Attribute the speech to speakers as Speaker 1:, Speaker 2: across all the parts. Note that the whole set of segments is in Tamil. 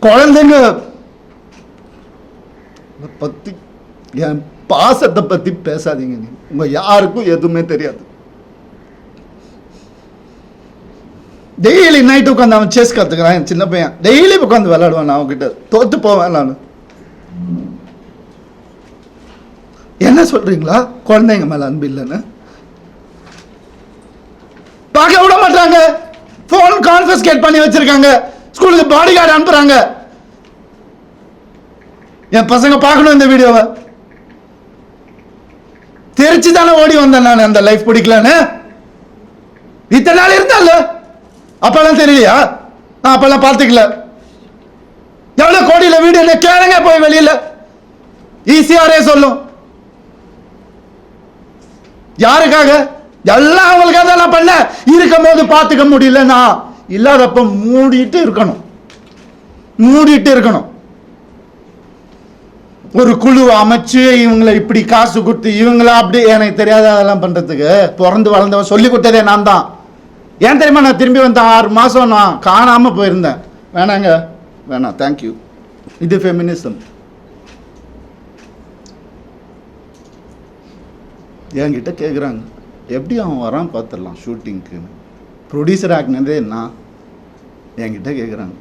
Speaker 1: குழந்தைங்க பத்தி, என் பாசத்தை பத்தி பேசாதீங்க. நீ உங்க யாருக்கும் எதுவுமே தெரியாது. டெய்லி நைட்டு உட்காந்து அவன் செஸ் கத்துக்கிறான். என் சின்ன பையன் டெய்லி உட்காந்து விளையாடுவான். நான் அவன்கிட்ட தோத்து போவேன். நான் என்ன சொல்றீங்களா? குழந்தைங்க மேல அன்பு இல்லைன்னு பார்க்க விட மாட்டாங்க. போன் கான்ஃபிஸ்கேட் பண்ணி வச்சிருக்காங்க. ஸ்கூலுக்கு பாடி கார்டு அனுப்புறாங்க. என் பசங்க பார்க்கணும் இந்த வீடியோவை. தெரிச்சு தானே ஓடி வந்தேன் நான். அந்த லைஃப் பிடிக்கலன்னு இத்தனை நாள் இருந்தால அப்பெல்லாம் தெரியலையா? நான் அப்பெல்லாம் பார்த்துக்கல. எவ்வளவு கோடியில வீடு என்ன கேளுங்க போய் வெளியில. ஈஸியாரே சொல்லும். யாருக்காக? எல்லாம் அவங்களுக்காக தான் நான் பண்ண. இருக்கும் போது பார்த்துக்க முடியல. நான் இல்லாதப்ப மூடிட்டு இருக்கணும். ஒரு குழு அமைச்சு இவங்களை இப்படி காசு கொடுத்து இவங்கள அப்படி எனக்கு தெரியாத அதெல்லாம் பண்றதுக்கு பிறந்து வளர்ந்தவன் சொல்லி கொடுத்ததே நான் தான். ஏன் தெரியுமா? நான் திரும்பி வந்தேன் 6 மாசம் நான் காணாம போயிருந்தேன். வேணாங்க, வேணாம், தேங்க்யூ. இது ஃபெமினிசம். என்கிட்ட கேட்குறாங்க எப்படி அவன் வரான் பார்த்துடலாம் ஷூட்டிங்க்கு. ப்ரொடியூசர் ஆகினதே நான். என்கிட்ட கேட்குறாங்க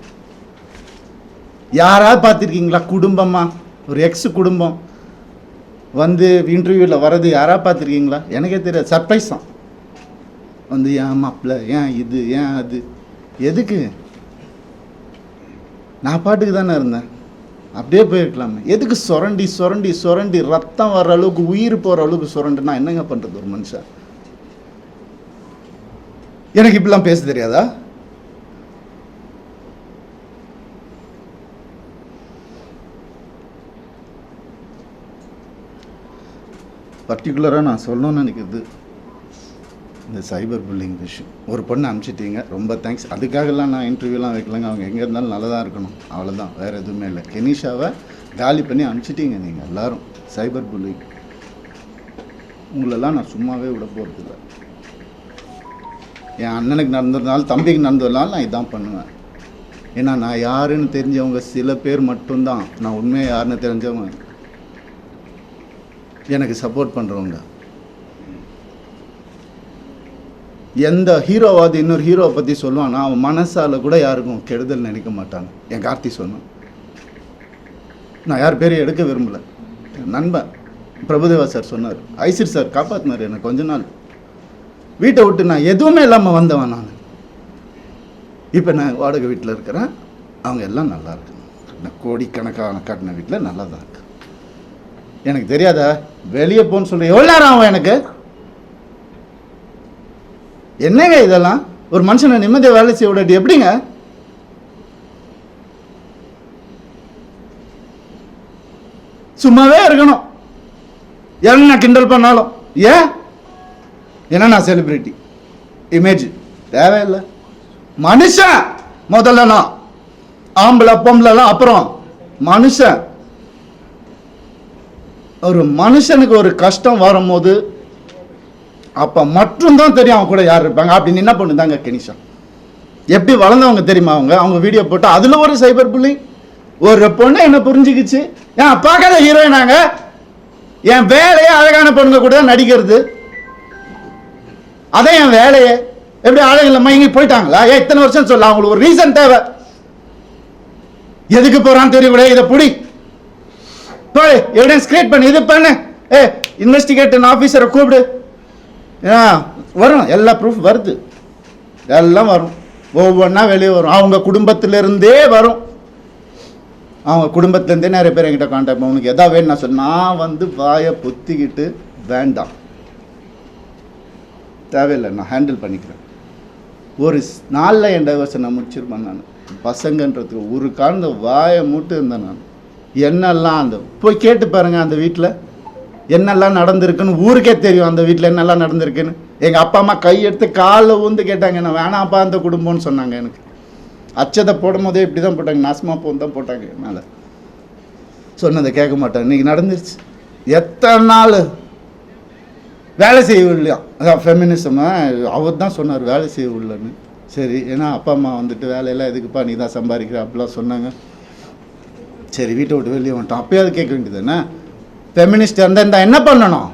Speaker 1: யாராவது பார்த்துருக்கீங்களா? குடும்பமா ஒரு எக்ஸ் குடும்பம் வந்து இன்டர்வியூவில் வர்றது யாராவது பார்த்துருக்கீங்களா? எனக்கே தெரியாது. சர்ப்ரைஸ் தான். வந்து ஏன் மாப்பிள்ள, ஏன் இது, ஏன் அது, எதுக்கு? நான் பாட்டுக்கு தானே இருந்தேன். அப்படியே போயிருக்கலாமே. எதுக்கு சுரண்டி சுரண்டி சுரண்டி ரத்தம் வர்ற அளவுக்கு உயிர் போகிற அளவுக்கு சுரண்டுனா என்னங்க பண்ணுறது ஒரு மனுஷன்? எனக்கு இப்படிலாம் பேச தெரியாதா? பர்டிகுலராக நான் சொல்லணும்னு நினைக்கிறது இந்த சைபர் புல்லிங் விஷயம். ஒரு பொண்ணு அனுப்பிச்சிட்டீங்க, ரொம்ப தேங்க்ஸ். அதுக்காகலாம் நான் இன்டர்வியூலாம் வைக்கலங்க. அவங்க எங்கே இருந்தாலும் நல்லா தான் இருக்கணும், அவ்வளோதான், வேறு எதுவுமே இல்லை. கெனிஷாவை காலி பண்ணி அனுப்பிச்சிட்டீங்க நீங்கள் எல்லாரும். சைபர் புல்லிங் உங்களெல்லாம் நான் சும்மாவே விட போகிறதில்ல. என் அண்ணனுக்கு நடந்ததுனால, தம்பிக்கு நடந்ததுனால நான் இதான் பண்ணுவேன். ஏன்னா நான் யாருன்னு தெரிஞ்சவங்க சில பேர் மட்டும்தான். நான் உண்மையாக யாருன்னு தெரிஞ்சவங்க எனக்கு சப்போர்ட் பண்ணுறவங்க. எந்த ஹீரோவாது இன்னொரு ஹீரோவை பற்றி சொல்லுவான்னா அவன் மனசால் கூட யாருக்கும் கெடுதல் நினைக்க மாட்டாங்க. என் கார்த்தி சொன்னான். நான் யார் பேரையும் எடுக்க விரும்பலை. நண்பன் பிரபுதேவா சார் சொன்னார். ஐசிர் சார் காப்பாற்றினார் எனக்கு. கொஞ்ச நாள் வீட்டை விட்டு நான் எதுவுமே இல்லாமல் வந்தவன் நான். இப்போ நான் வாடகை வீட்டில் இருக்கிறேன். அவங்க எல்லாம் நல்லா இருக்கு. நான் கோடிக்கணக்கான காட்டின வீட்டில் நல்லா தான் இருக்கு. எனக்கு தெரியாதா வெளியே போன்னு சொல்கிறேன். எவ்வளோ நேரம் ஆகும் எனக்கு? என்னங்க இதெல்லாம்? ஒரு மனுஷனை நிம்மதியாக வேலை செய்ய விடாட்டி எப்படிங்க? சும்மாவே இருக்கணும். என்ன கிண்டல் பண்ணாலும் ஏன்? ஏன்னா நான் செலிபிரிட்டி இமேஜ் தேவையில்லை. மனுஷன் முதல்ல. நான் ஆம்பளை பொம்பளைலாம் அப்புறம். மனுஷன். ஒரு மனுஷனுக்கு ஒரு கஷ்டம் வரும்போது அப்போ மட்டும்தான் தெரியும் அவங்க கூட யார் இருப்பாங்க. அப்படின்னு என்ன பண்ணுதாங்க கெனிஷா. எப்படி வளர்ந்தவங்க தெரியுமா அவங்க? அவங்க வீடியோ போட்டு அதில் ஒரு சைபர் புல்லிங். ஒரு பொண்ணு என்ன புரிஞ்சுக்கிச்சு. ஏன் பார்க்காத ஹீரோயினாங்க. என் வேலையே அழகான பொண்ணுங்க கூட தான் நடிக்கிறது. அதான் என் வேலையே. எப்படி அழகில் மயங்கி போயிட்டாங்களா? ஏன் இத்தனை வருஷம் சொல்ல? அவங்களுக்கு ஒரு ரீசன் தேவை. எதுக்கு போறான்னு தெரியக்கூட. இதை புடி போய் எவிடன்ஸ் கிரியேட் பண்ணி இது பண்ணு. இன்வெஸ்டிகேஷன் ஆஃபீஸரை கூப்பிடு. வரும். எல்லா ப்ரூஃப் வருது. எல்லாம் வரும். ஒவ்வொன்றா வெளியே வரும். அவங்க குடும்பத்திலிருந்தே வரும். அவங்க குடும்பத்திலேருந்தே நிறைய பேர் என்கிட்ட கான்டாக்ட் பண்ண. உனக்கு எதாவது வேணும் நான் சொன்ன. நான் வந்து வாயை பொத்திக்கிட்டு வேண்டாம், தேவையில்லை, நான் ஹேண்டில் பண்ணிக்கிறேன். ஒரு நாளில் என் டைவர்ஸை நான் முடிச்சிருப்பேன். நான் பசங்கன்றதுக்கு ஒரு காலந்த வாயை மூட்டு இருந்தேன். நான் என்னெல்லாம் அந்த போய் கேட்டு பாருங்கள். அந்த வீட்டில் என்னெல்லாம் நடந்திருக்குன்னு ஊருக்கே தெரியும். அந்த வீட்டில் என்னெல்லாம் நடந்திருக்குன்னு. எங்கள் அப்பா அம்மா கையெடுத்து காலில் ஊந்து கேட்டாங்க. என்ன வேணாப்பா அந்த குடும்பம்னு சொன்னாங்க. எனக்கு அச்சதை போடும் போதே இப்படி தான் போட்டாங்க. நாசமா போன்னு தான் போட்டாங்க. என்னால் சொன்னதை கேட்க மாட்டாங்க. இன்றைக்கி நடந்துருச்சு. எத்தனை நாள் வேலை செய்யவில்லையா? அதான் ஃபெமினிசம். அவர் தான் சொன்னார் வேலை செய்யவில்லைன்னு. சரி, ஏன்னா அப்பா அம்மா வந்துட்டு வேலையெல்லாம் எதுக்குப்பா நீ தான் சம்பாதிக்கிற அப்படிலாம் சொன்னாங்க. சரி வீட்டை விட்டு வெளியே வந்துட்டோம், அப்பயாவது கேட்க வேண்டியது என்ன? ஃபெமினிஸ்ட் இருந்தா என்ன பண்ணணும்?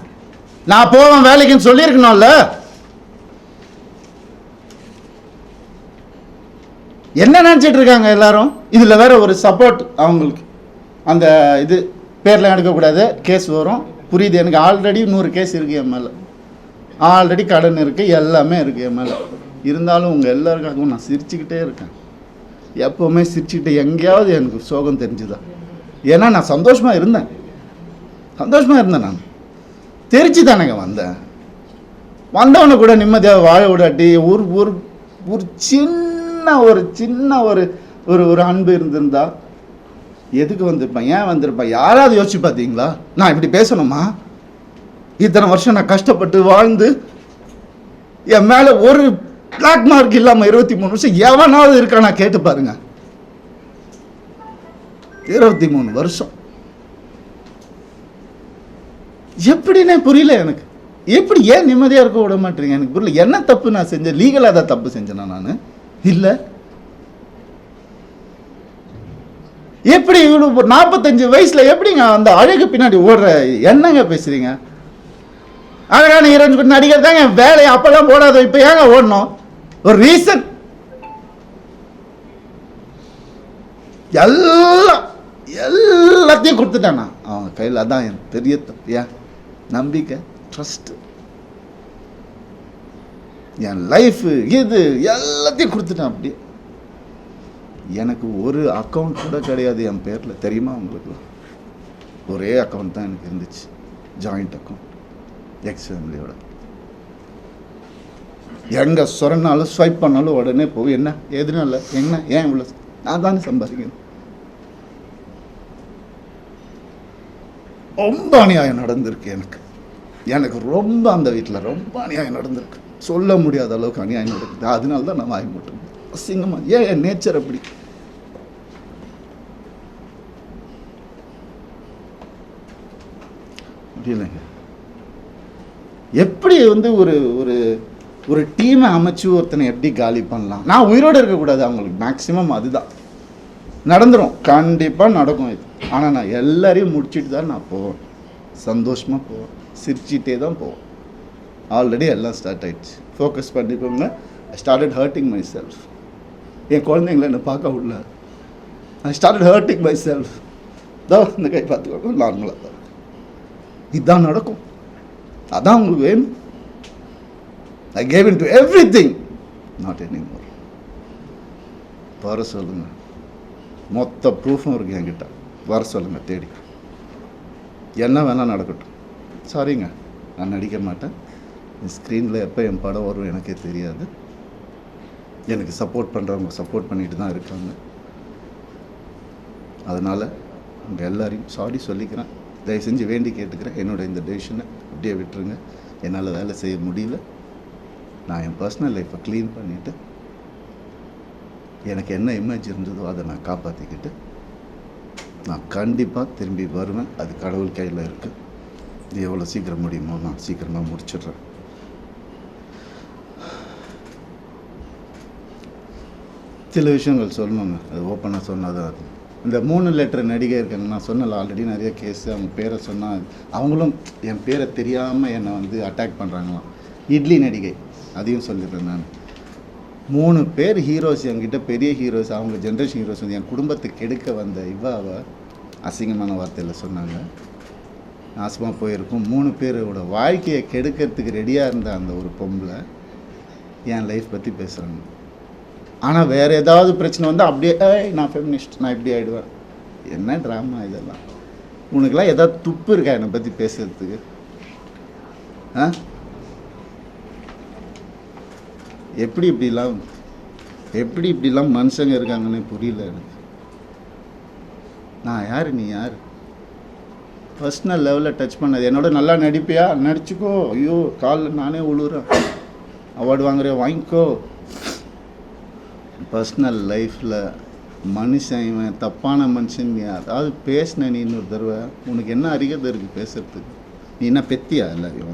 Speaker 1: நான் போவேன் வேலைக்குன்னு சொல்லியிருக்கணும்ல. என்ன நினச்சிட்டு இருக்காங்க எல்லாரும்? இதில் வேற ஒரு சப்போர்ட் அவங்களுக்கு, அந்த இது பேர்லாம் எடுக்கக்கூடாது, கேஸ் வரும். புரியுது எனக்கு. ஆல்ரெடி 100 கேஸ் இருக்குது என் மேலே, ஆல்ரெடி கடன் இருக்குது, எல்லாமே இருக்குது என் மேலே. இருந்தாலும் உங்கள் எல்லாருக்காகவும் நான் சிரிச்சுக்கிட்டே இருக்கேன். எப்போவுமே சிரிச்சுக்கிட்டு எங்கேயாவது எனக்கு சோகம் தெரிஞ்சுதா? ஏன்னா நான் சந்தோஷமாக இருந்தேன் நான் தெரிச்சு தானேங்க வந்தேன். வந்தவனை கூட நிம்மதியாக வாழ விடாட்டி ஒரு ஒரு ஒரு சின்ன ஒரு ஒரு அன்பு இருந்திருந்தா எதுக்கு வந்திருப்பேன்? ஏன் வந்திருப்பேன்? யாராவது யோசிச்சு பார்த்தீங்களா? நான் இப்படி பேசணுமா? இத்தனை வருஷம் நான் கஷ்டப்பட்டு வாழ்ந்து என் மேலே ஒரு பிளாக் மார்க் இல்லாமல் 23 வருஷம் எவனாவது இருக்கா? நான் கேட்டு பாருங்க. 23 வருஷம் எப்படின்னே புரியல எனக்கு. எப்படி ஏன் நிம்மதியாக இருக்க விட மாட்டேறீங்க? எனக்கு புரியல. என்ன தப்பு நான் செஞ்சேன்? லீகலாக தான் தப்பு செஞ்சேனா நான்? இல்லை. எப்படி 45 வயசுல எப்படிங்க அந்த அழகு பின்னாடி ஓடுற? என்னங்க பேசுறீங்க? அழகான ஹீரோயின் நடிகர் தாங்க வேலையை அப்பெல்லாம் போடாத, இப்போ ஏங்க ஓடணும்? ஒரு ரீசன். எல்லாத்தையும் கொடுத்துட்டானா அவங்க கையில்? அதான் என் பெரிய தப்பு. ஏன் நம்பிக்கை, ட்ரஸ்ட், என் லைஃப், இது எல்லாத்தையும் கொடுத்துட்டான். அப்படியே எனக்கு ஒரு அக்கௌண்ட் கூட கிடையாது என் பேரில், தெரியுமா உங்களுக்கு? ஒரே அக்கௌண்ட் தான் எனக்கு இருந்துச்சு, ஜாயிண்ட் அக்கௌண்ட், எக்ஸ் ஃபேமிலியோட. எங்கே சொன்னாலும் ஸ்வைப் பண்ணாலும் உடனே போய் என்ன எதுனால என்ன ஏன் இவ்வளோ நான் தானே சம்பாதிக்கணும். ரொம்ப அநியாயம் நடந்திருக்கு எனக்கு ரொம்ப அந்த வீட்டில் ரொம்ப அநியாயம் நடந்திருக்கு. சொல்ல முடியாத அளவுக்கு அநியாயம் நடக்குது. அதனால தான் நான் வாய் மட்டும் அசிங்கமா. ஏன் என் நேச்சர் அப்படி. முடியலைங்க. எப்படி ஒரு ஒரு ஒரு டீமை அமைச்சு ஒருத்தனை எப்படி காலி பண்ணலாம்? நான் உயிரோடு இருக்கக்கூடாது அவங்களுக்கு. மேக்சிமம் அதுதான் நடந்துடும், கண்டிப்பாக நடக்கும் இது. ஆனால் நான் எல்லாரையும் முடிச்சுட்டு தான் நான் போவேன். சந்தோஷமாக போவேன், சிரிச்சிட்டே தான் போவேன். ஆல்ரெடி எல்லாம் ஸ்டார்ட் ஆகிடுச்சு. ஃபோக்கஸ் பண்ணிக்கோங்க. I started hurting myself. என் குழந்தைங்கள என்னை பார்க்க விடல. I started hurting myself. தான் இந்த கை பார்த்துக்கோங்க, நார்மலாக தான் இதுதான் நடக்கும். அதான் உங்களுக்கு வேணும். I gave into everything, not anymore. வர சொல்லுங்க, மொத்த ப்ரூஃபும் இருக்கு என்கிட்ட. வர சொல்லுங்க, தேடி என்ன வேணால் நடக்கட்டும். சாரிங்க, நான் நடிக்க மாட்டேன். ஸ்க்ரீனில் எப்போ என் படம் வரும் எனக்கே தெரியாது. எனக்கு சப்போர்ட் பண்ணுறவங்க சப்போர்ட் பண்ணிட்டு தான் இருக்காங்க. அதனால் உங்கள் எல்லாரையும் சாரி சொல்லிக்கிறேன். தயவு செஞ்சு வேண்டி கேட்டுக்கிறேன், என்னோட இந்த டெசிஷனை அப்படியே விட்டுருங்க. என்னால் வேலை செய்ய முடியல. நான் என் பர்சனல் லைஃப்பை க்ளீன் பண்ணிவிட்டு எனக்கு என்ன இமேஜ் இருந்ததோ அதை நான் காப்பாற்றிக்கிட்டு நான் கண்டிப்பாக திரும்பி வருவேன். அது கடவுள் கையில் இருக்குது. இது எவ்வளோ சீக்கிரம் முடியுமோ நான் சீக்கிரமாக முடிச்சிடுறேன். சில விஷயங்கள் சொல்லணுங்க, அது ஓப்பனாக சொன்னால் தான் அது. இந்த 3 லெட்டர் நடிகை இருக்காங்க, நான் சொன்னல ஆல்ரெடி நிறைய கேஸு. அவங்க பேரை சொன்னால் அவங்களும் என் பேரை தெரியாமல் என்னை அட்டாக் பண்ணுறாங்களாம். இட்லி நடிகை, அதையும் சொல்லிடுறேன் நான். 3 பேர் ஹீரோஸ் என்கிட்ட, பெரிய ஹீரோஸ், அவங்க ஜென்ரேஷன் ஹீரோஸ் என் குடும்பத்துக்கு கெடுக்க வந்த இவாவை அசிங்கமான வார்த்தையில் சொன்னாங்க. நாசமாக போயிருக்கும். 3 பேரோட வாழ்க்கையை கெடுக்கிறதுக்கு ரெடியாக இருந்த அந்த ஒரு பொம்பளை என் லைஃப் பற்றி பேசுகிறாங்க. ஆனால் வேறு ஏதாவது பிரச்சனை வந்து அப்படியே நான் ஃபெமினிஸ்ட், நான் இப்படி ஆகிடுவேன். என்ன ட்ராமா இதெல்லாம்? உனக்கெல்லாம் ஏதாவது துப்பு இருக்கா என்னை பற்றி பேசுகிறதுக்கு? எப்படி இப்படிலாம் மனுஷங்க இருக்காங்கன்னு புரியல எனக்கு. நான் யார், நீ யார்? பர்சனல் லெவலில் டச் பண்ணது. என்னோட நல்லா நடிப்பியா, நடிச்சுக்கோ. ஐயோ காலில் நானே விழுறேன். அவார்டு வாங்குறேன், வாங்கிக்கோ. பர்சனல் லைஃப்பில் மனுஷன் இவன் தப்பான மனுஷன் நீ அதாவது பேசின நீ இன்னொரு தடவை, உனக்கு என்ன அறிகதை இருக்குது பேசுகிறதுக்கு? நீ என்ன பெத்தியா எல்லாரையும்